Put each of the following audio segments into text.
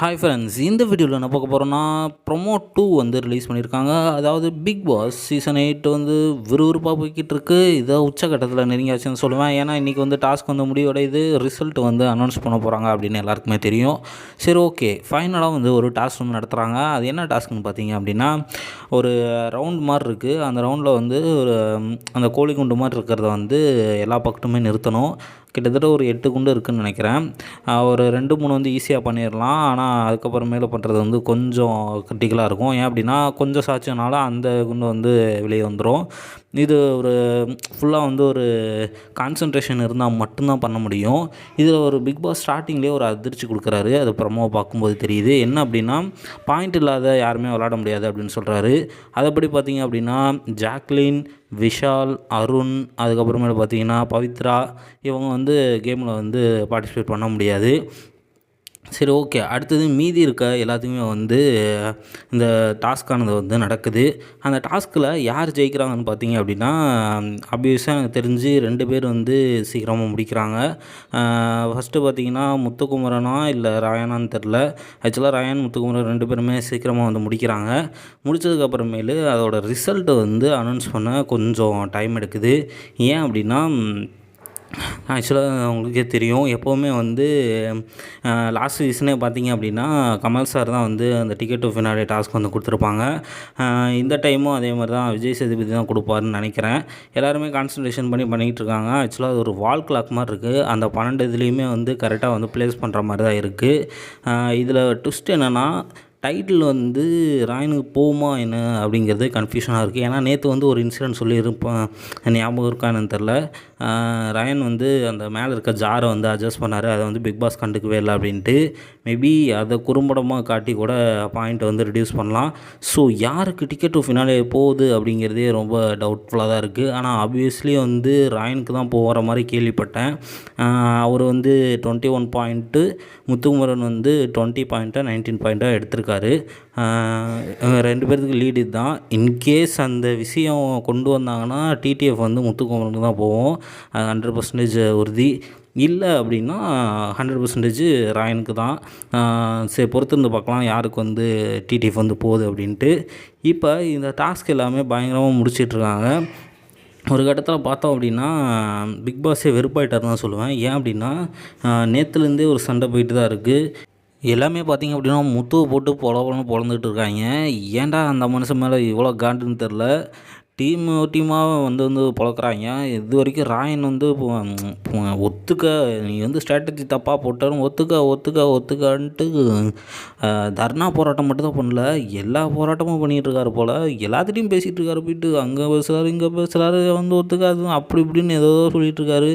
Hi friends, இந்த வீடியோவில் என்ன பார்க்க போகிறோன்னா ப்ரொமோ 2 வந்து ரிலீஸ் பண்ணியிருக்காங்க. அதாவது பிக் பாஸ் சீசன் 8 வந்து விறுவிறுப்பாக போய்கிட்டு இருக்கு. இதை உச்சக்கட்டத்தில் நெருங்கியாச்சுன்னு சொல்லுவேன். ஏன்னா இன்றைக்கி வந்து டாஸ்க் வந்து முடிவடையுது, ரிசல்ட் வந்து அனௌன்ஸ் பண்ண போகிறாங்க அப்படின்னு எல்லாருக்குமே தெரியும். சரி, ஓகே, ஃபைனலாக வந்து ஒரு டாஸ்க் வந்து நடத்துகிறாங்க. அது என்ன டாஸ்க்னு பார்த்தீங்க அப்படின்னா, ஒரு ரவுண்ட் மாதிரி இருக்குது. அந்த ரவுண்டில் வந்து ஒரு அந்த கோழி குண்டு மாதிரி இருக்கிறத வந்து எல்லா பக்கத்துமே நிறுத்தணும். கிட்டத்தட்ட ஒரு 8 குண்டு இருக்குதுன்னு நினைக்கிறேன். ஒரு 2, 3 வந்து ஈஸியாக பண்ணிடலாம். ஆனால் அதுக்கப்புறமேல பண்ணுறது வந்து கொஞ்சம் கிரிட்டிக்கலாக இருக்கும். ஏன் அப்படின்னா, கொஞ்சம் சாய்ச்சனால அந்த குண்டு வந்து வெளியே வந்துடும். இது ஒரு ஃபுல்லாக வந்து ஒரு கான்சன்ட்ரேஷன் இருந்தால் மட்டும்தான் பண்ண முடியும். இதில் ஒரு பிக் பாஸ் ஸ்டார்டிங்லேயே ஒரு அதிர்ச்சி கொடுக்குறாரு. அது ப்ரமோவை பார்க்கும்போது தெரியுது. என்ன அப்படின்னா, பாயிண்ட் இல்லாத யாருமே விளாட முடியாது அப்படின்னு சொல்கிறாரு. அதைப்படி பார்த்தீங்க அப்படின்னா, ஜாக்லின், விஷால், அருண், அதுக்கப்புறமேல பார்த்தீங்கன்னா பவித்ரா, இவங்க வந்து கேமில் வந்து பார்ட்டிசிபேட் பண்ண முடியாது. சரி, ஓகே, அடுத்தது மீதி இருக்க எல்லாத்துக்குமே வந்து இந்த டாஸ்க்கானது வந்து நடக்குது. அந்த டாஸ்கில் யார் ஜெயிக்கிறாங்கன்னு பார்த்தீங்க அப்படின்னா, ஆப்வியஸாக எனக்கு தெரிஞ்சு 2 பேர் வந்து சீக்கிரமாக முடிக்கிறாங்க. ஃபஸ்ட்டு பார்த்தீங்கன்னா முத்துக்குமரனா இல்லை ராயனான்னு தெரில. ஆக்சுவலாக ராயன், முத்துக்குமரன் 2 பேருமே சீக்கிரமாக வந்து முடிக்கிறாங்க. முடித்ததுக்கப்புறமேலு அதோட ரிசல்ட்டை வந்து அனௌன்ஸ் பண்ண கொஞ்சம் டைம் எடுக்குது. ஏன் அப்படின்னா, ஆக்சுவலாக உங்களுக்கே தெரியும், எப்போவுமே வந்து லாஸ்ட் சீசனே பார்த்தீங்க அப்படின்னா கமல் சார் தான் வந்து அந்த டிக்கெட் டு ஃபினாலே டாஸ்க் வந்து கொடுத்துருப்பாங்க. இந்த டைமும் அதே மாதிரி தான் விஜய் சேதுபதி தான் கொடுப்பாருன்னு நினைக்கிறேன். எல்லாருமே கான்சன்ட்ரேஷன் பண்ணி பண்ணிகிட்டு இருக்காங்க. ஆக்சுவலாக அது ஒரு வால் கிளாக் மாதிரி இருக்குது. அந்த 12 இதுலேயுமே வந்து கரெக்டாக வந்து ப்ளேஸ் பண்ணுற மாதிரி தான் இருக்குது. இதில் ட்விஸ்ட் என்னென்னா, டைட்டில் வந்து ராயனுக்கு போகுமா என்ன அப்படிங்கிறது கன்ஃபியூஷனாக இருக்குது. ஏன்னா நேற்று வந்து ஒரு இன்சிடென்ட் சொல்லியிருப்பேன், ஞாபகம் இருக்கான்னு தெரில. ராயன் வந்து அந்த மேலே இருக்க ஜாரை வந்து அட்ஜஸ்ட் பண்ணார். அதை வந்து பிக் பாஸ் கண்டுக்கவே இல்லை அப்படின்ட்டு. மேபி அதை குறும்படமாக காட்டி கூட பாயிண்ட்டை வந்து ரிடியூஸ் பண்ணலாம். ஸோ யாருக்கு டிக்கெட் டு ஃபினாலே போகுது அப்படிங்கிறதே ரொம்ப டவுட்ஃபுல்லாக தான் இருக்குது. ஆனால் ஆப்வியஸ்லி வந்து ராயனுக்கு தான் போகிற மாதிரி கேள்விப்பட்டேன். அவர் வந்து 21 பாயிண்ட்டு, முத்துக்குமரன் வந்து 20 பாயிண்ட்டாக 19 பாயிண்ட்டாக எடுத்திருக்காரு. 2 பேர்த்துக்கு லீடு தான். இன்கேஸ் அந்த விஷயம் கொண்டு வந்தாங்கன்னா டிடிஎஃப் வந்து முத்துக்குமரனுக்கு தான் போகும். 100% உறுதி. இல்லை அப்படின்னா 100% ராயனுக்கு தான். சரி, பொறுத்திருந்து பார்க்கலாம் யாருக்கு வந்து டிடிஎஃப் வந்து போகுது அப்படின்ட்டு. இப்போ இந்த டாஸ்க் எல்லாமே பயங்கரமாக முடிச்சிட்ருக்காங்க. ஒரு கட்டத்தில் பார்த்தோம் அப்படின்னா பிக் பாஸே வெறுப்பாயிட்டார் தான் சொல்லுவேன். ஏன் அப்படின்னா, நேற்றுலேருந்தே ஒரு சண்டை போயிட்டு தான் இருக்குது. எல்லாமே பார்த்திங்க அப்படின்னா முத்துவை போட்டு பொலன்னு பொழந்துட்டு இருக்காங்க. ஏன்டா அந்த மனுஷன் மேலே இவ்வளோ காண்டுன்னு தெரில. டீமாக வந்து பொழக்கிறாங்க. இது வரைக்கும் ராயன் வந்து ஒத்துக்க, நீ வந்து ஸ்ட்ராட்டஜி தப்பாக போட்டாலும் ஒத்துக்கான்ட்டு தர்ணா போராட்டம் மட்டும் தான் பண்ணல, எல்லா போராட்டமும் பண்ணிகிட்டு இருக்காரு போல். எல்லாத்துட்டையும் பேசிகிட்டு இருக்காரு. போயிட்டு அங்கே பேசுகிறாரு, இங்கே பேசுகிறாரு, வந்து ஒத்துக்காது அப்படி இப்படின்னு ஏதோ சொல்லிகிட்டு இருக்காரு.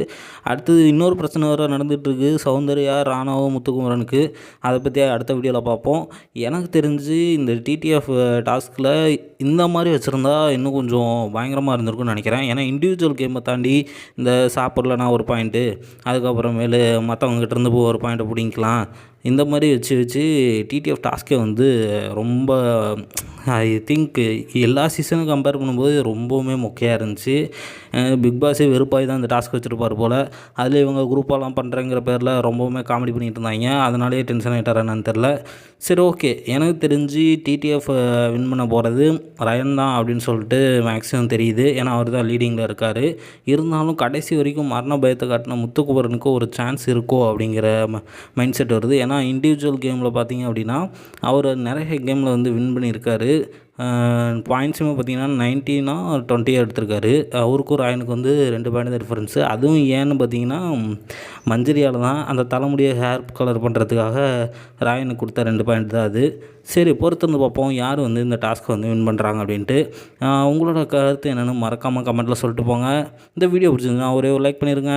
அடுத்தது இன்னொரு பிரச்சனை வேறு நடந்துகிட்ருக்கு, சௌந்தர்யா, ராணாவும், முத்துக்குமரனுக்கு. அதை பற்றி அடுத்த வீடியோவில் பார்ப்போம். எனக்கு தெரிஞ்சு இந்த டிடிஎஃப் டாஸ்கில் இந்த மாதிரி வச்சுருந்தா இன்னும் கொஞ்சம் பயங்கரமாக இருந்திருக்குன்னு நினைக்கிறேன். ஏன்னா இண்டிவிஜுவல் கேமை தாண்டி இந்த சாப்பிட்லனா ஒரு பாயிண்ட்டு, அதுக்கப்புறமேலு மற்றவங்ககிட்டருந்து ஒரு பாயிண்ட்டை பிடிங்கிக்கலாம், இந்த மாதிரி வச்சு டிடிஎஃப் டாஸ்க்கே வந்து ரொம்ப ஐ திங்க் எல்லா சீசனும் கம்பேர் பண்ணும்போது ரொம்பவுமே மொக்கையாக இருந்துச்சு. பிக் பாஸே வெறுப்பாகி தான் இந்த டாஸ்க் வச்சுருப்பார் போல். அதில் இவங்க குரூப்பாலாம் பண்ணுறங்கிற பேரில் ரொம்பவுமே காமெடி பண்ணிகிட்டு இருந்தாங்க. அதனாலேயே டென்ஷன் ஆகிட்டார் என்னன்னு தெரில. சரி, ஓகே, எனக்கு தெரிஞ்சு டிடிஎஃப் வின் பண்ண போகிறது ரயன் தான் அப்படின்னு சொல்லிட்டு மேக்ஸிமம் தெரியுது. ஏன்னா அவர் தான் லீடிங்கில் இருக்கார். இருந்தாலும் கடைசி வரைக்கும் மரண பயத்தை காட்டின முத்துக்குமரனுக்கு ஒரு சான்ஸ் இருக்கோ அப்படிங்கிற மைண்ட் செட் வருது. ஏன்னா இண்டிவிஜுவல் கேமில் பார்த்தீங்க அப்படின்னா அவர் நிறைய கேமில் வந்து வின் பண்ணியிருக்காரு. பாயிண்ட்ஸுமே பார்த்திங்கன்னா 19 20 எடுத்திருக்காரு. அவருக்கும் ராயனுக்கு வந்து 2 பாயிண்ட் தான் டிஃபரன்ஸு. அதுவும் ஏன்னு பார்த்தீங்கன்னா மஞ்சரியால் தான் அந்த தலைமுடியை ஹேர் கலர் பண்ணுறதுக்காக ராயனுக்கு கொடுத்த 2 பாயிண்ட் தான் அது. சரி, பொறுத்திருந்து பார்ப்போம் யார் வந்து இந்த டாஸ்க்கை வந்து வின் பண்ணுறாங்க அப்படின்ட்டு. உங்களோட கருத்து என்னென்னு மறக்காமல் கமெண்ட்டில் சொல்லிட்டு போங்க. இந்த வீடியோ பிடிச்சிருந்தா ஒரே ஒரு லைக் பண்ணிடுங்க.